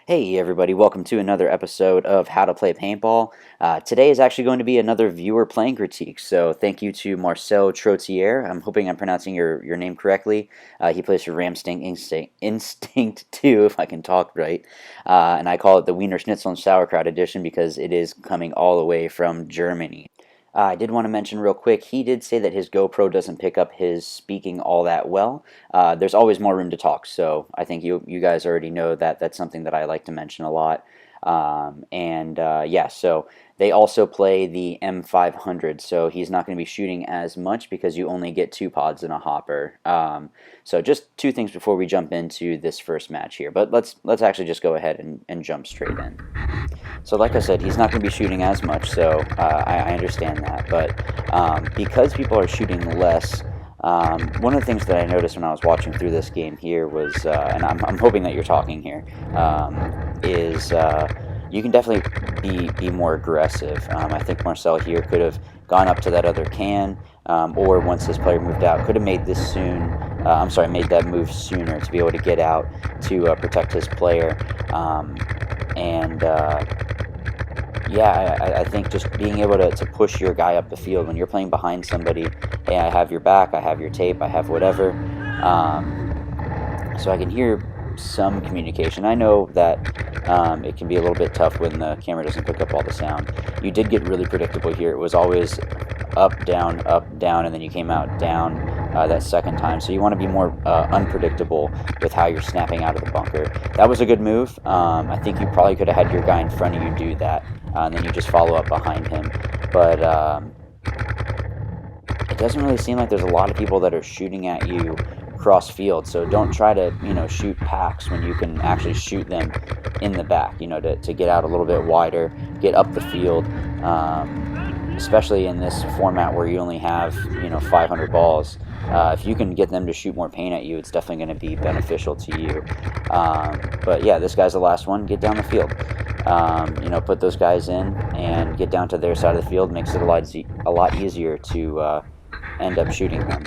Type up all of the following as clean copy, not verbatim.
Hey everybody, welcome to another episode of How to Play Paintball. Today is actually going to be another viewer playing critique, so thank you to Marcel Trottier. I'm hoping I'm pronouncing your name correctly. He plays for Instinct 2, if I can talk right, and I call it the Wiener Schnitzel and Sauerkraut edition because it is coming all the way from Germany. I did want to mention real quick, he did say that his GoPro doesn't pick up his speaking all that well. There's always more room to talk, so I think you guys already know that that's something that I like to mention a lot. Yeah, so they also play the M500, so he's not going to be shooting as much because you only get 2 pods in a hopper. So just 2 things before we jump into this first match here, but let's actually just go ahead and jump straight in. So like I said, he's not going to be shooting as much, so I understand that. But because people are shooting less, one of the things that I noticed when I was watching through this game here was, and I'm hoping that you're talking here, is you can definitely be more aggressive. I think Marcel here could have gone up to that other can, or once his player moved out, could have made this soon. Made that move sooner to be able to get out to protect his player. Yeah, I think just being able to push your guy up the field when you're playing behind somebody, hey, I have your back, I have your tape, I have whatever, so I can hear some communication. I know that it can be a little bit tough when the camera doesn't pick up all the sound. You did get really predictable here. It was always up, down, and then you came out down that second time. So you want to be more unpredictable with how you're snapping out of the bunker. That was a good move. I think you probably could have had your guy in front of you do that, and then you just follow up behind him. But it doesn't really seem like there's a lot of people that are shooting at you cross field, so don't try to shoot packs when you can actually shoot them in the back, to get out a little bit wider, get up the field, especially in this format where you only have 500 balls. If you can get them to shoot more paint at you, it's definitely going to be beneficial to you. But yeah, this guy's the last one. Get down the field. Put those guys in and get down to their side of the field. Makes it a lot easier to end up shooting them.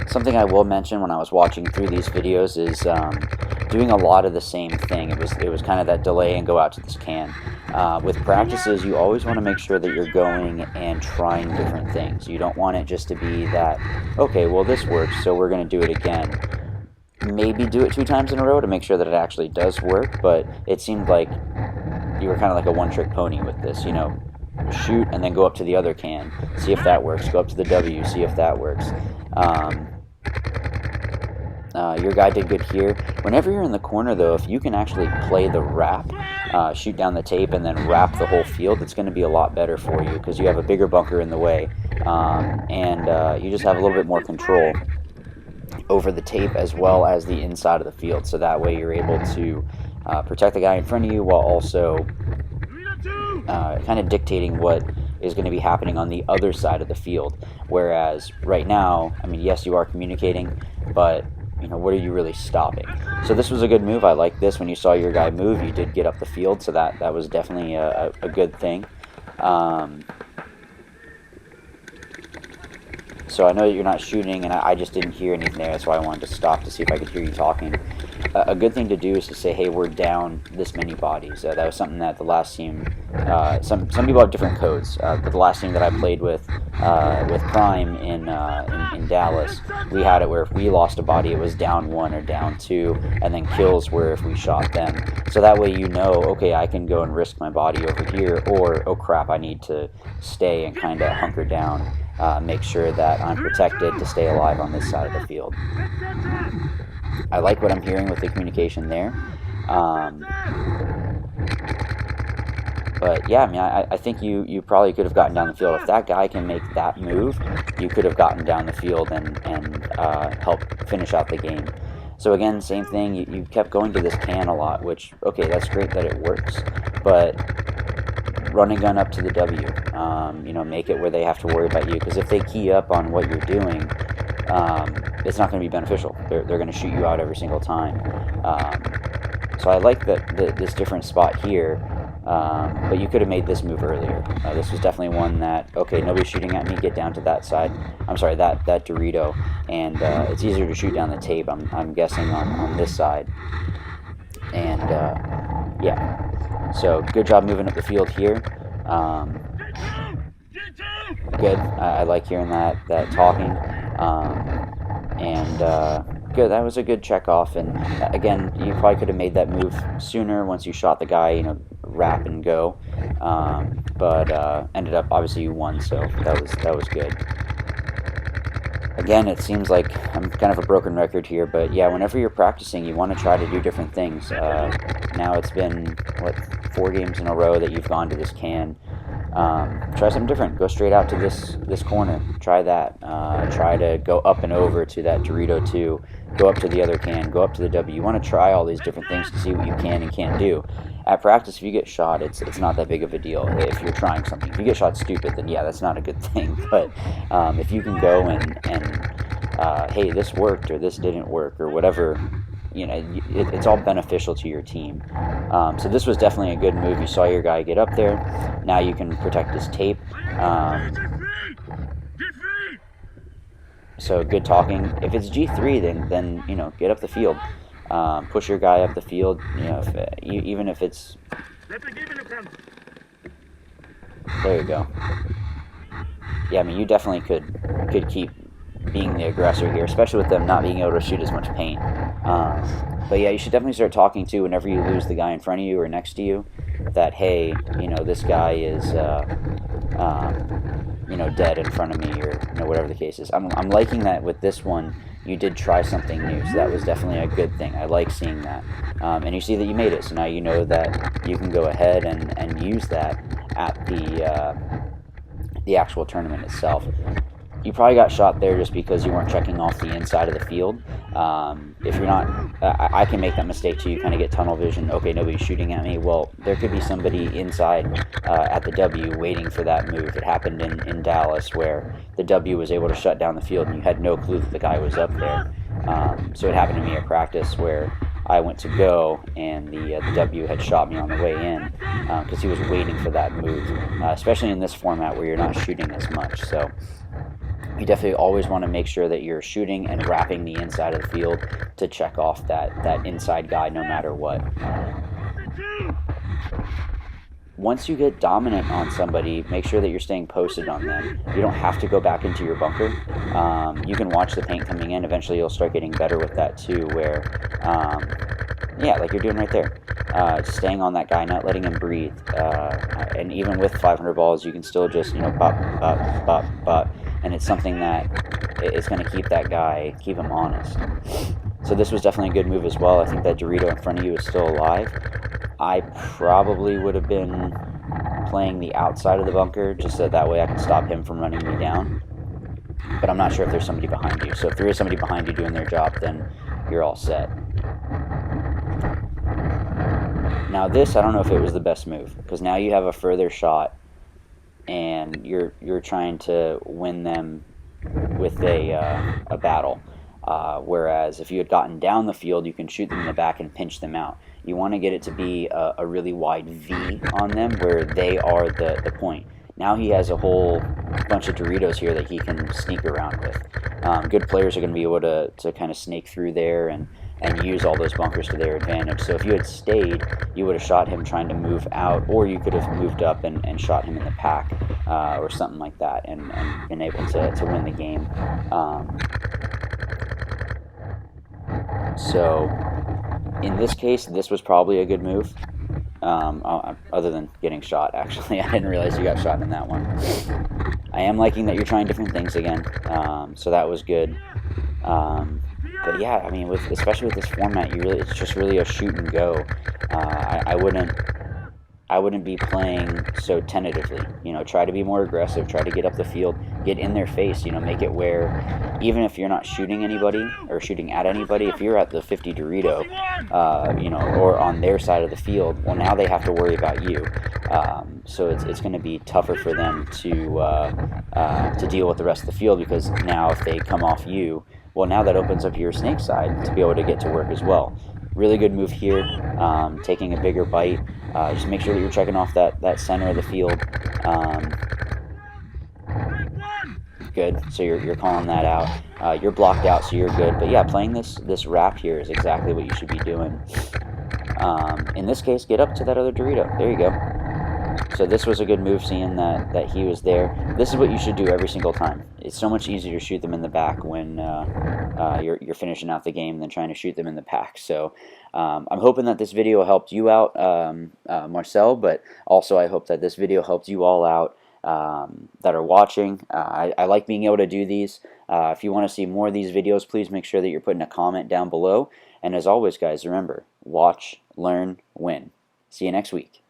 Something I will mention when I was watching through these videos is doing a lot of the same thing. It was kind of that delay and go out to this can. With practices, you always want to make sure that you're going and trying different things. You don't want it just to be that, okay, well this works, so we're going to do it again. Maybe do it 2 times in a row to make sure that it actually does work, but it seemed like you were kind of like a one-trick pony with this, shoot and then go up to the other can, see if that works, go up to the W, see if that works. Your guy did good here. Whenever you're in the corner, though, if you can actually play the wrap, shoot down the tape, and then wrap the whole field, it's going to be a lot better for you because you have a bigger bunker in the way, and you just have a little bit more control over the tape as well as the inside of the field. So that way you're able to protect the guy in front of you while also kind of dictating what is going to be happening on the other side of the field. Whereas right now, yes, you are communicating, but what are you really stopping? So this was a good move. I like this. When you saw your guy move, you did get up the field, so that was definitely a good thing. So I know that you're not shooting, and I just didn't hear anything there. That's why I wanted to stop to see if I could hear you talking. A good thing to do is to say, hey, we're down this many bodies. That was something that the last team, some people have different codes, but the last team that I played with Prime in Dallas, we had it where if we lost a body, it was down 1 or down 2, and then kills were if we shot them. So that way okay, I can go and risk my body over here, or, oh crap, I need to stay and kind of hunker down. Make sure that I'm protected to stay alive on this side of the field. I like what I'm hearing with the communication there. But yeah, I think you probably could have gotten down the field. If that guy can make that move, you could have gotten down the field and helped finish out the game. So again, same thing, you kept going to this can a lot, which, okay, that's great that it works, but run a gun up to the W. Make it where they have to worry about you, because if they key up on what you're doing, it's not going to be beneficial. They're going to shoot you out every single time. So I like that this different spot here But you could have made this move earlier. This was definitely one that, okay, nobody's shooting at me, get down to that side. I'm sorry, that Dorito, and it's easier to shoot down the tape, I'm guessing, on this side. And yeah, so good job moving up the field here. Good. I like hearing that talking. And good. That was a good check off. And again, you probably could have made that move sooner once you shot the guy. You know, wrap and go. But ended up, obviously you won, so that was good. Again, it seems like I'm kind of a broken record here, but yeah, whenever you're practicing, you want to try to do different things. Now it's been, what, 4 games in a row that you've gone to this can. Try something different. Go straight out to this corner. Try that. Try to go up and over to that Dorito 2. Go up to the other can. Go up to the W. You want to try all these different things to see what you can and can't do. At practice, if you get shot, it's not that big of a deal if you're trying something. If you get shot stupid, then yeah, that's not a good thing. But if you can go and hey, this worked or this didn't work or whatever, you know, it's all beneficial to your team. So this was definitely a good move. You saw your guy get up there. Now you can protect his tape. So good talking. If it's G3, then you know, get up the field. Push your guy up the field. You know, even if it's, there you go. Yeah, I mean, you definitely could keep being the aggressor here, especially with them not being able to shoot as much paint. But yeah, you should definitely start talking to whenever you lose the guy in front of you or next to you, that, hey, you know, this guy is you know, dead in front of me, or you know, whatever the case is. I'm liking that with this one. You did try something new, so that was definitely a good thing. I like seeing that. And you see that you made it, so now you know that you can go ahead and use that at the actual tournament itself. You probably got shot there just because you weren't checking off the inside of the field. If you're not, I can make that mistake too. You kind of get tunnel vision. Okay, nobody's shooting at me. Well, there could be somebody inside at the W waiting for that move. It happened in Dallas where the W was able to shut down the field and you had no clue that the guy was up there. So it happened to me at practice where I went to go and the W had shot me on the way in because he was waiting for that move, especially in this format where you're not shooting as much. So you definitely always want to make sure that you're shooting and wrapping the inside of the field to check off that inside guy no matter what. Once you get dominant on somebody, make sure that you're staying posted on them. You don't have to go back into your bunker. You can watch the paint coming in. Eventually you'll start getting better with that too, where, yeah, like you're doing right there. Staying on that guy, not letting him breathe. And even with 500 balls, you can still just, you know, bop, bop, bop, bop. And it's something that is going to keep that guy, keep him honest. So this was definitely a good move as well. I think that Dorito in front of you is still alive. I probably would have been playing the outside of the bunker just so that way I can stop him from running me down. But I'm not sure if there's somebody behind you. So if there is somebody behind you doing their job, then you're all set. Now this, I don't know if it was the best move, because now you have a further shot and you're trying to win them with a battle. Whereas if you had gotten down the field, you can shoot them in the back and pinch them out. You want to get it to be a really wide V on them where they are the point. Now he has a whole bunch of Doritos here that he can sneak around with. Good players are going to be able to kind of snake through there and use all those bunkers to their advantage. So if you had stayed, you would have shot him trying to move out, or you could have moved up and shot him in the pack or something like that and been able to win the game. So in this case, this was probably a good move, other than getting shot, actually. I didn't realize you got shot in that one. I am liking that you're trying different things again, so that was good. But yeah, I mean, especially with this format, it's just really a shoot and go. I wouldn't be playing so tentatively. You know, try to be more aggressive. Try to get up the field, get in their face. You know, make it where even if you're not shooting anybody or shooting at anybody, if you're at the 50 Dorito, you know, or on their side of the field, well, now they have to worry about you. So it's going to be tougher for them to deal with the rest of the field, because now if they come off you, well, now that opens up your snake side to be able to get to work as well. really good move here, taking a bigger bite. Just make sure that you're checking off that center of the field. Good, so you're calling that out. You're blocked out, so you're good. But yeah, playing this wrap here is exactly what you should be doing. In this case, get up to that other Dorito. There you go. So this was a good move, seeing that he was there. This is what you should do every single time. It's so much easier to shoot them in the back when you're finishing out the game than trying to shoot them in the pack. So I'm hoping that this video helped you out, Marcel, but also I hope that this video helped you all out that are watching. I like being able to do these. If you want to see more of these videos, please make sure that you're putting a comment down below. And as always, guys, remember, watch, learn, win. See you next week.